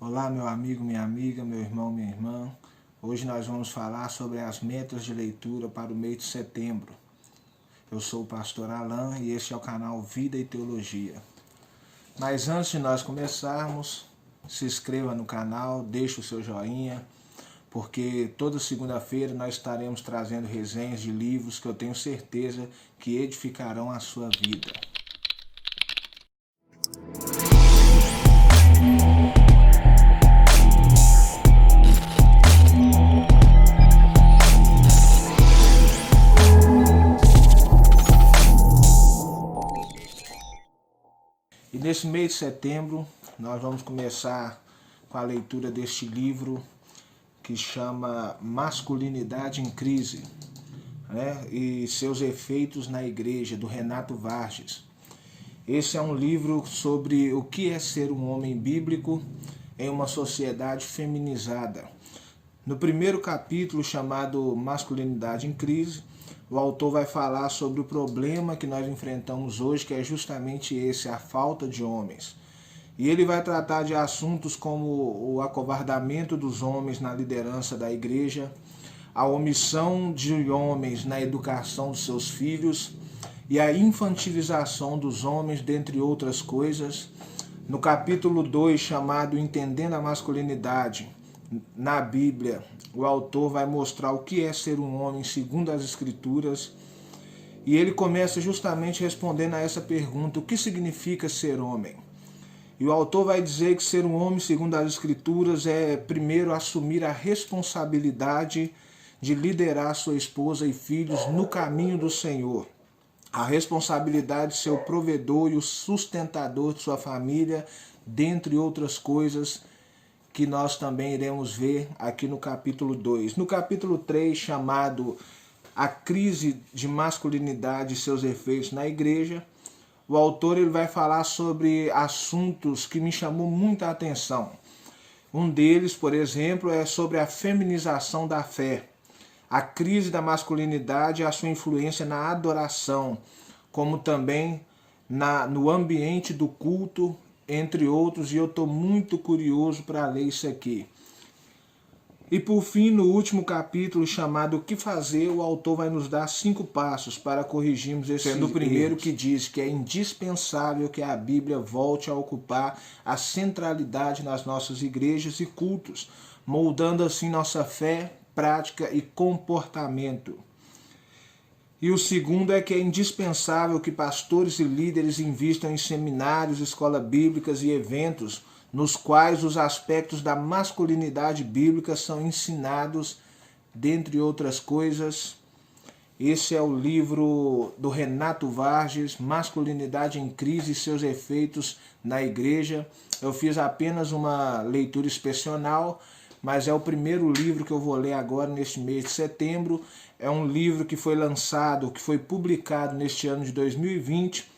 Olá, meu amigo, minha amiga, meu irmão, minha irmã. Hoje nós vamos falar sobre as metas de leitura para o mês de setembro. Eu sou o pastor Alan e este é o canal Vida e Teologia. Mas antes de nós começarmos, se inscreva no canal, deixe o seu joinha, porque toda segunda-feira nós estaremos trazendo resenhas de livros que eu tenho certeza que edificarão a sua vida. E nesse mês de setembro, nós vamos começar com a leitura deste livro que chama Masculinidade em Crise, né? E seus efeitos na igreja, do Renato Vargas. Esse é um livro sobre o que é ser um homem bíblico em uma sociedade feminizada. No primeiro capítulo, chamado Masculinidade em Crise, o autor vai falar sobre o problema que nós enfrentamos hoje, que é justamente esse, a falta de homens. E ele vai tratar de assuntos como o acovardamento dos homens na liderança da igreja, a omissão de homens na educação dos seus filhos e a infantilização dos homens, dentre outras coisas. No capítulo 2, chamado Entendendo a Masculinidade, na Bíblia, o autor vai mostrar o que é ser um homem segundo as Escrituras, e ele começa justamente respondendo a essa pergunta: o que significa ser homem? E o autor vai dizer que ser um homem segundo as Escrituras é, primeiro, assumir a responsabilidade de liderar sua esposa e filhos no caminho do Senhor, a responsabilidade de ser o provedor e o sustentador de sua família, dentre outras coisas que nós também iremos ver aqui no capítulo 2. No capítulo 3, chamado A Crise de Masculinidade e seus efeitos na igreja, o autor ele vai falar sobre assuntos que me chamou muita atenção. Um deles, por exemplo, é sobre a feminização da fé, a crise da masculinidade e a sua influência na adoração, como também no ambiente do culto, entre outros, e eu estou muito curioso para ler isso aqui. E por fim, no último capítulo, chamado O que Fazer, o autor vai nos dar 5 passos para corrigirmos esse erro. Sendo o primeiro que diz que é indispensável que a Bíblia volte a ocupar a centralidade nas nossas igrejas e cultos, moldando assim nossa fé, prática e comportamento. E o segundo é que é indispensável que pastores e líderes invistam em seminários, escolas bíblicas e eventos nos quais os aspectos da masculinidade bíblica são ensinados, dentre outras coisas. Esse é o livro do Renato Vargas, Masculinidade em Crise e seus efeitos na igreja. Eu fiz apenas uma leitura inspecional, mas é o primeiro livro que eu vou ler agora neste mês de setembro. É um livro que foi lançado, que foi publicado neste ano de 2020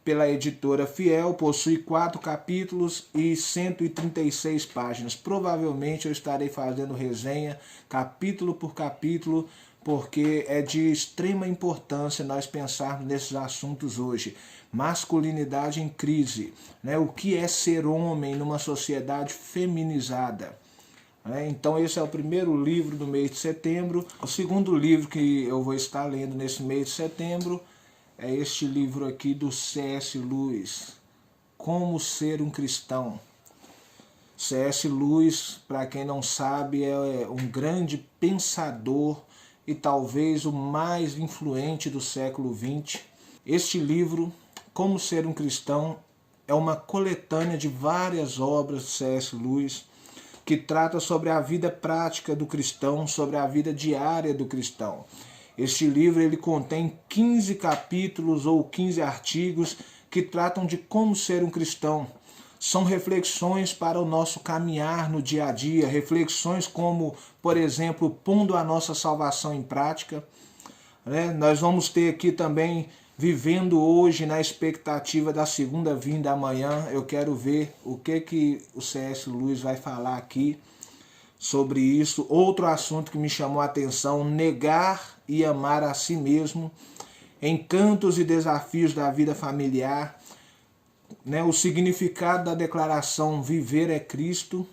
pela editora Fiel, possui 4 capítulos e 136 páginas. Provavelmente eu estarei fazendo resenha capítulo por capítulo, porque é de extrema importância nós pensarmos nesses assuntos hoje. Masculinidade em crise, né? O que é ser homem numa sociedade feminizada? Então esse é o primeiro livro do mês de setembro. O segundo livro que eu vou estar lendo nesse mês de setembro é este livro aqui do C.S. Lewis, Como Ser um Cristão. C.S. Lewis, para quem não sabe, é um grande pensador e talvez o mais influente do século XX. Este livro, Como Ser um Cristão, é uma coletânea de várias obras de C.S. Lewis, que trata sobre a vida prática do cristão, sobre a vida diária do cristão. Este livro ele contém 15 capítulos ou 15 artigos que tratam de como ser um cristão. São reflexões para o nosso caminhar no dia a dia, reflexões como, por exemplo, pondo a nossa salvação em prática. Nós vamos ter aqui também, vivendo hoje na expectativa da segunda vinda amanhã. Eu quero ver o que o C.S. Lewis vai falar aqui sobre isso. Outro assunto que me chamou a atenção: negar e amar a si mesmo, encantos e desafios da vida familiar, o significado da declaração viver é Cristo,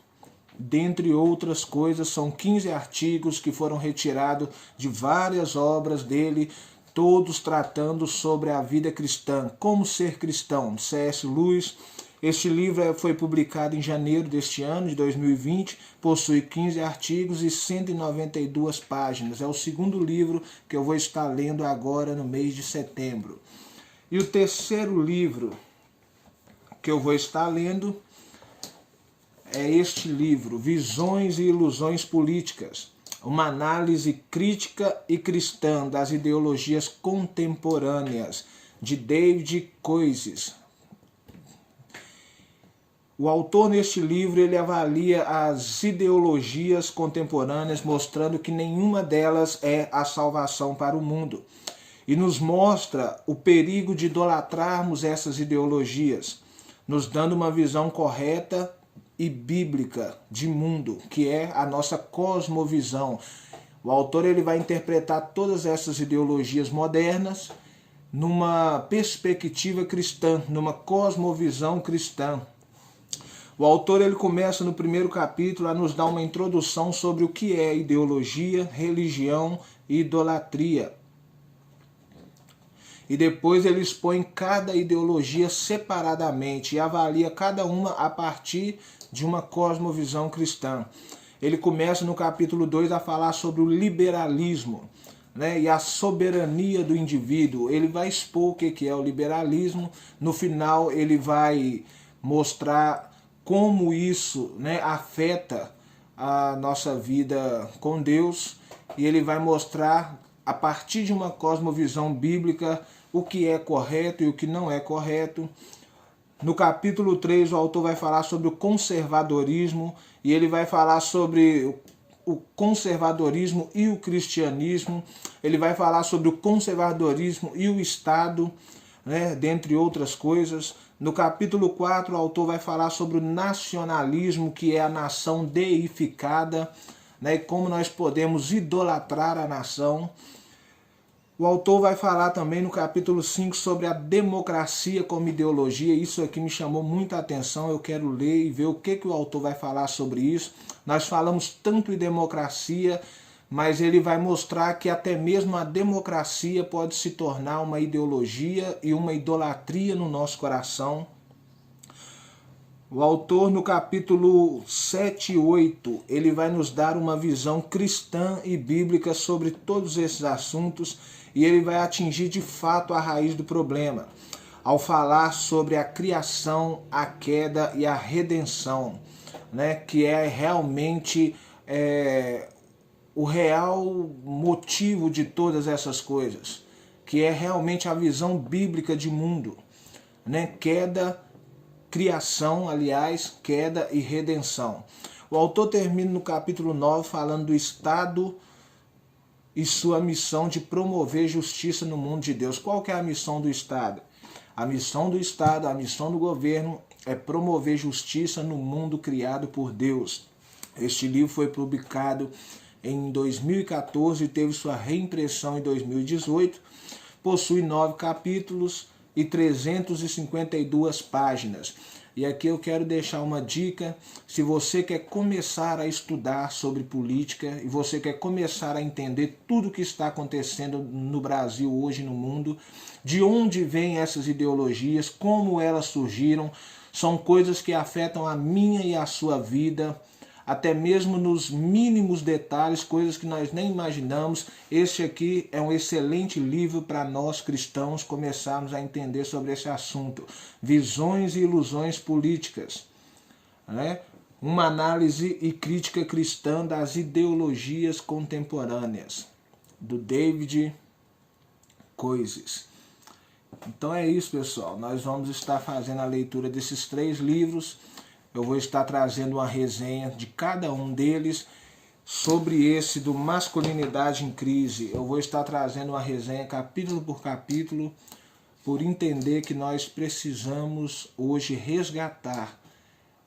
dentre outras coisas. São 15 artigos que foram retirados de várias obras dele, todos tratando sobre a vida cristã, como ser cristão. C.S. Lewis. Este livro foi publicado em janeiro deste ano, de 2020, possui 15 artigos e 192 páginas. É o segundo livro que eu vou estar lendo agora no mês de setembro. E o terceiro livro que eu vou estar lendo é este livro, Visões e Ilusões Políticas, uma análise crítica e cristã das ideologias contemporâneas, de David Koyzis. O autor neste livro ele avalia as ideologias contemporâneas, mostrando que nenhuma delas é a salvação para o mundo. E nos mostra o perigo de idolatrarmos essas ideologias, nos dando uma visão correta e bíblica de mundo, que é a nossa cosmovisão. O autor ele vai interpretar todas essas ideologias modernas numa perspectiva cristã, numa cosmovisão cristã. O autor ele começa no primeiro capítulo a nos dar uma introdução sobre o que é ideologia, religião e idolatria. E depois ele expõe cada ideologia separadamente e avalia cada uma a partir de uma cosmovisão cristã. Ele começa no capítulo 2 a falar sobre o liberalismo, né, e a soberania do indivíduo. Ele vai expor o que é o liberalismo. No final ele vai mostrar como isso, né, afeta a nossa vida com Deus, e ele vai mostrar, a partir de uma cosmovisão bíblica, o que é correto e o que não é correto. No capítulo 3, o autor vai falar sobre o conservadorismo, e ele vai falar sobre o conservadorismo e o cristianismo. Ele vai falar sobre o conservadorismo e o Estado, né, dentre outras coisas. No capítulo 4, o autor vai falar sobre o nacionalismo, que é a nação deificada, né, e como nós podemos idolatrar a nação. O autor vai falar também no capítulo 5 sobre a democracia como ideologia. Isso aqui me chamou muita atenção, eu quero ler e ver o que o autor vai falar sobre isso. Nós falamos tanto em democracia, mas ele vai mostrar que até mesmo a democracia pode se tornar uma ideologia e uma idolatria no nosso coração. O autor, no capítulo 7 e 8, ele vai nos dar uma visão cristã e bíblica sobre todos esses assuntos, e ele vai atingir de fato a raiz do problema, ao falar sobre a criação, a queda e a redenção, né, que é realmente o real motivo de todas essas coisas, que é realmente a visão bíblica de mundo, né? Queda, criação, aliás, queda e redenção. O autor termina no capítulo 9 falando do Estado e sua missão de promover justiça no mundo de Deus. Qual que é a missão do Estado? A missão do Estado, a missão do governo é promover justiça no mundo criado por Deus. Este livro foi publicado em 2014 e teve sua reimpressão em 2018. Possui 9 capítulos e 352 páginas. E aqui eu quero deixar uma dica: se você quer começar a estudar sobre política e você quer começar a entender tudo o que está acontecendo no Brasil hoje, no mundo, de onde vêm essas ideologias, como elas surgiram, são coisas que afetam a minha e a sua vida, até mesmo nos mínimos detalhes, coisas que nós nem imaginamos. Este aqui é um excelente livro para nós cristãos começarmos a entender sobre esse assunto. Visões e Ilusões Políticas, né? Uma análise e crítica cristã das ideologias contemporâneas, do David Koyzis. Então é isso, pessoal. Nós vamos estar fazendo a leitura desses 3 livros. Eu vou estar trazendo uma resenha de cada um deles. Sobre esse do Masculinidade em Crise, eu vou estar trazendo uma resenha capítulo por capítulo, por entender que nós precisamos hoje resgatar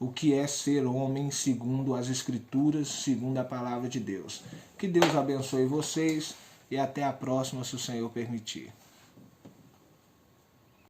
o que é ser homem segundo as Escrituras, segundo a Palavra de Deus. Que Deus abençoe vocês e até a próxima, se o Senhor permitir.